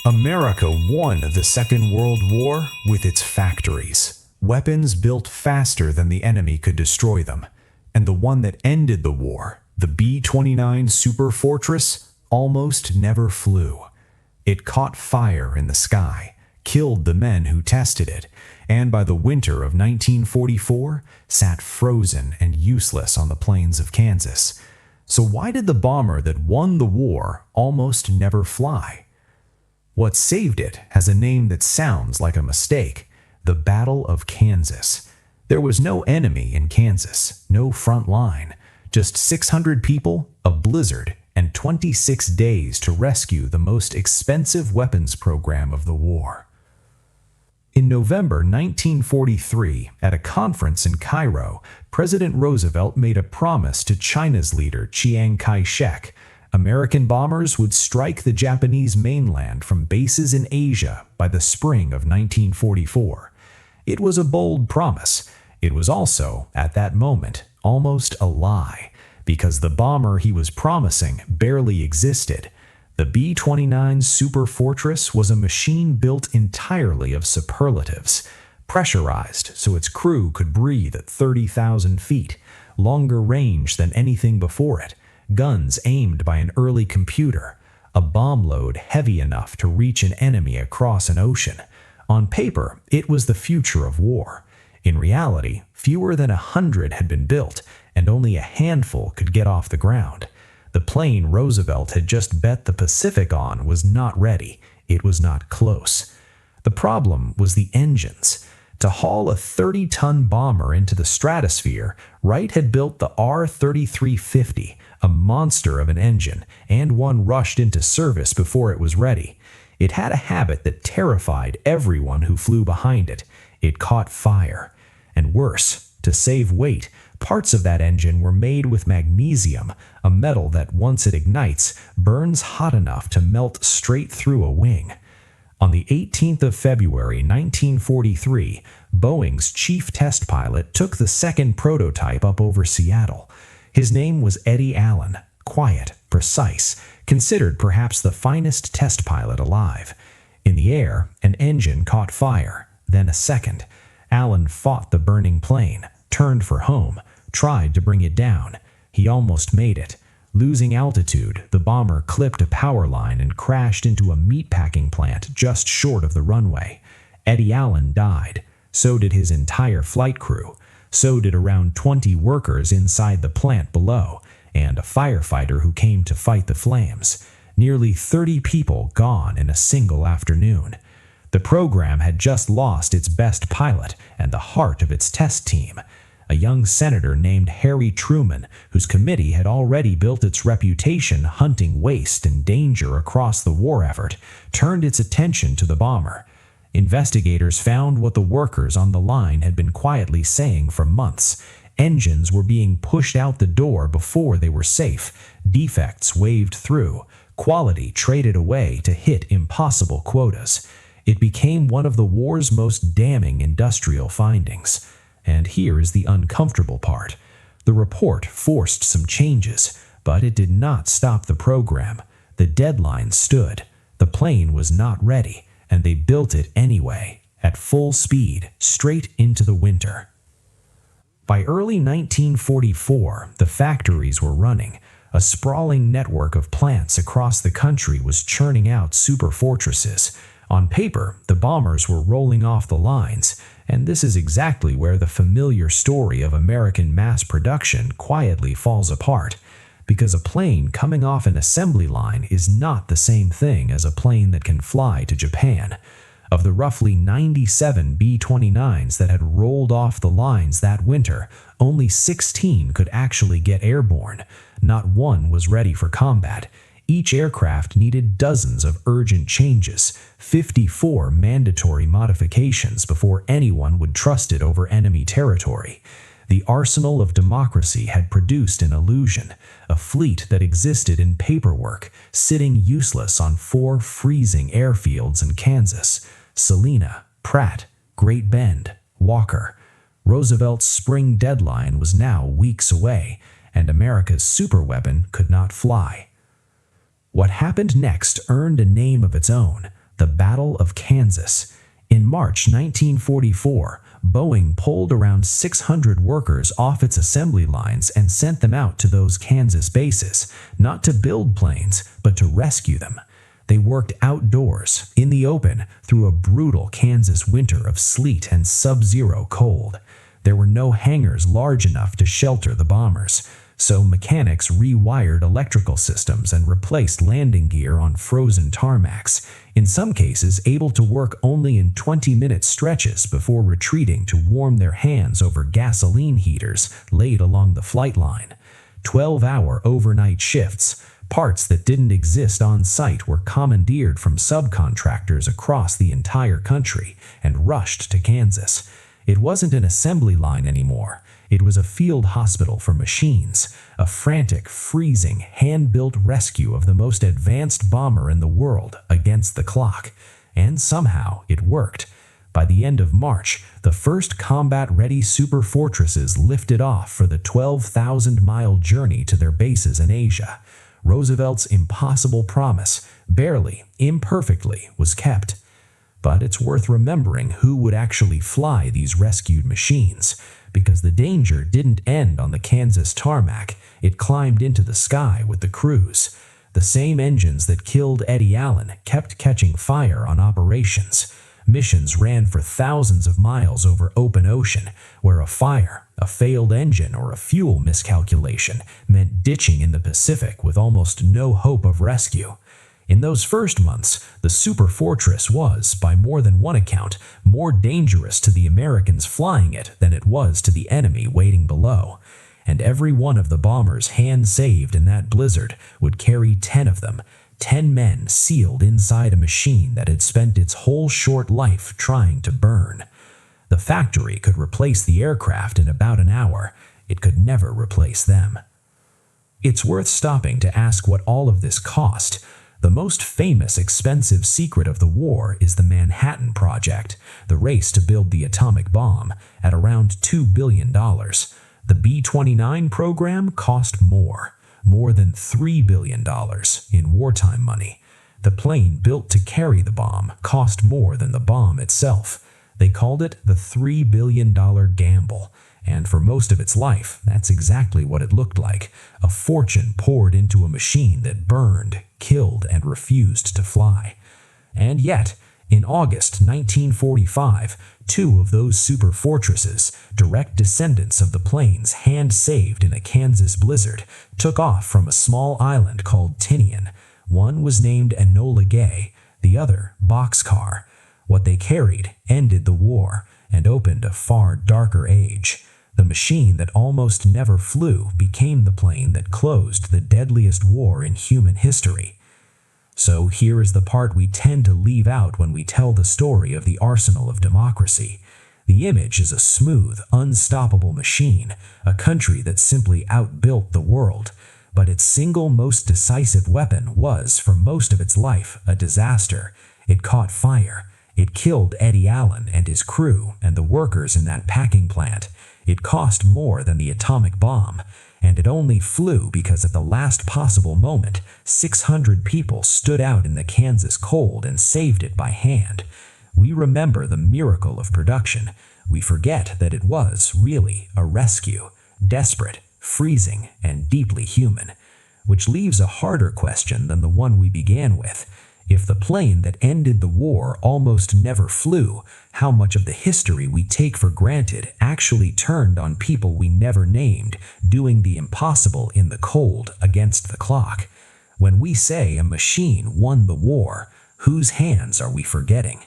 America won the Second World War with its factories. Weapons built faster than the enemy could destroy them. And the one that ended the war, the B-29 Superfortress, almost never flew. It caught fire in the sky, killed the men who tested it, and by the winter of 1944, sat frozen and useless on the plains of Kansas. So why did the bomber that won the war almost never fly? What saved it has a name that sounds like a mistake: the Battle of Kansas. There was no enemy in Kansas, no front line, just 600 people, a blizzard, and 26 days to rescue the most expensive weapons program of the war. In November 1943, at a conference in Cairo, President Roosevelt made a promise to China's leader Chiang Kai-shek. American bombers would strike the Japanese mainland from bases in Asia by the spring of 1944. It was a bold promise. It was also, at that moment, almost a lie, because the bomber he was promising barely existed. The B-29 Superfortress was a machine built entirely of superlatives, pressurized so its crew could breathe at 30,000 feet, longer range than anything before it, guns aimed by an early computer, a bomb load heavy enough to reach an enemy across an ocean. On paper, it was the future of war. In reality, fewer than 100 had been built, and only a handful could get off the ground. The plane Roosevelt had just bet the Pacific on was not ready. It was not close. The problem was the engines. To haul a 30-ton bomber into the stratosphere, Wright had built the R-3350, a monster of an engine, and one rushed into service before it was ready. It had a habit that terrified everyone who flew behind it. It caught fire. And worse, to save weight, parts of that engine were made with magnesium, a metal that, once it ignites, burns hot enough to melt straight through a wing. On the 18th of February 1943, Boeing's chief test pilot took the second prototype up over Seattle. His name was Eddie Allen, quiet, precise, considered perhaps the finest test pilot alive. In the air, an engine caught fire, then a second. Allen fought the burning plane, turned for home, tried to bring it down. He almost made it. Losing altitude, the bomber clipped a power line and crashed into a meatpacking plant just short of the runway. Eddie Allen died. So did his entire flight crew. So did around 20 workers inside the plant below, and a firefighter who came to fight the flames. Nearly 30 people gone in a single afternoon. The program had just lost its best pilot and the heart of its test team. A young senator named Harry Truman, whose committee had already built its reputation hunting waste and danger across the war effort, turned its attention to the bomber. Investigators found what the workers on the line had been quietly saying for months. Engines were being pushed out the door before they were safe, defects waved through, quality traded away to hit impossible quotas. It became one of the war's most damning industrial findings. And here is the uncomfortable part. The report forced some changes, but it did not stop the program. The deadline stood. The plane was not ready, and they built it anyway, at full speed, straight into the winter. By early 1944, the factories were running. A sprawling network of plants across the country was churning out superfortresses. On paper, the bombers were rolling off the lines, and this is exactly where the familiar story of American mass production quietly falls apart, because a plane coming off an assembly line is not the same thing as a plane that can fly to Japan. Of the roughly 97 B-29s that had rolled off the lines that winter, only 16 could actually get airborne. Not one was ready for combat. Each aircraft needed dozens of urgent changes, 54 mandatory modifications before anyone would trust it over enemy territory. The arsenal of democracy had produced an illusion, a fleet that existed in paperwork, sitting useless on 4 freezing airfields in Kansas: Salina, Pratt, Great Bend, Walker. Roosevelt's spring deadline was now weeks away, and America's superweapon could not fly. What happened next earned a name of its own: the Battle of Kansas. In March 1944, Boeing pulled around 600 workers off its assembly lines and sent them out to those Kansas bases, not to build planes, but to rescue them. They worked outdoors, in the open, through a brutal Kansas winter of sleet and sub-zero cold. There were no hangars large enough to shelter the bombers, so mechanics rewired electrical systems and replaced landing gear on frozen tarmacs, in some cases able to work only in 20-minute stretches before retreating to warm their hands over gasoline heaters laid along the flight line. 12-hour overnight shifts. Parts that didn't exist on site were commandeered from subcontractors across the entire country and rushed to Kansas. It wasn't an assembly line anymore. It was a field hospital for machines, a frantic, freezing, hand-built rescue of the most advanced bomber in the world against the clock. And somehow it worked. By the end of March, the first combat-ready Superfortresses lifted off for the 12,000-mile journey to their bases in Asia. Roosevelt's impossible promise, barely, imperfectly, was kept. But it's worth remembering who would actually fly these rescued machines, because the danger didn't end on the Kansas tarmac. It climbed into the sky with the crews. The same engines that killed Eddie Allen kept catching fire on operations. Missions ran for thousands of miles over open ocean, where a fire, a failed engine, or a fuel miscalculation meant ditching in the Pacific with almost no hope of rescue. In those first months, the Superfortress was, by more than one account, more dangerous to the Americans flying it than it was to the enemy waiting below. And every one of the bombers hand-saved in that blizzard would carry 10 of them, 10 men sealed inside a machine that had spent its whole short life trying to burn. The factory could replace the aircraft in about an hour. It could never replace them. It's worth stopping to ask what all of this cost. The most famous expensive secret of the war is the Manhattan Project, the race to build the atomic bomb, at around $2 billion. The B-29 program cost more than $3 billion in wartime money. The plane built to carry the bomb cost more than the bomb itself. They called it the $3 billion gamble, and for most of its life, that's exactly what it looked like. A fortune poured into a machine that burned, killed, and refused to fly. And yet, in August 1945, 2 of those Superfortresses, direct descendants of the planes hand-saved in a Kansas blizzard, took off from a small island called Tinian. One was named Enola Gay, the other Boxcar. What they carried ended the war and opened a far darker age. The machine that almost never flew became the plane that closed the deadliest war in human history. So here is the part we tend to leave out when we tell the story of the arsenal of democracy. The image is a smooth, unstoppable machine, a country that simply outbuilt the world. But its single most decisive weapon was, for most of its life, a disaster. It caught fire. It killed Eddie Allen and his crew and the workers in that packing plant. It cost more than the atomic bomb. And it only flew because at the last possible moment, 600 people stood out in the Kansas cold and saved it by hand. We remember the miracle of production. We forget that it was really a rescue, desperate, freezing, and deeply human. Which leaves a harder question than the one we began with. If the plane that ended the war almost never flew, how much of the history we take for granted actually turned on people we never named, doing the impossible in the cold against the clock? When we say a machine won the war, whose hands are we forgetting?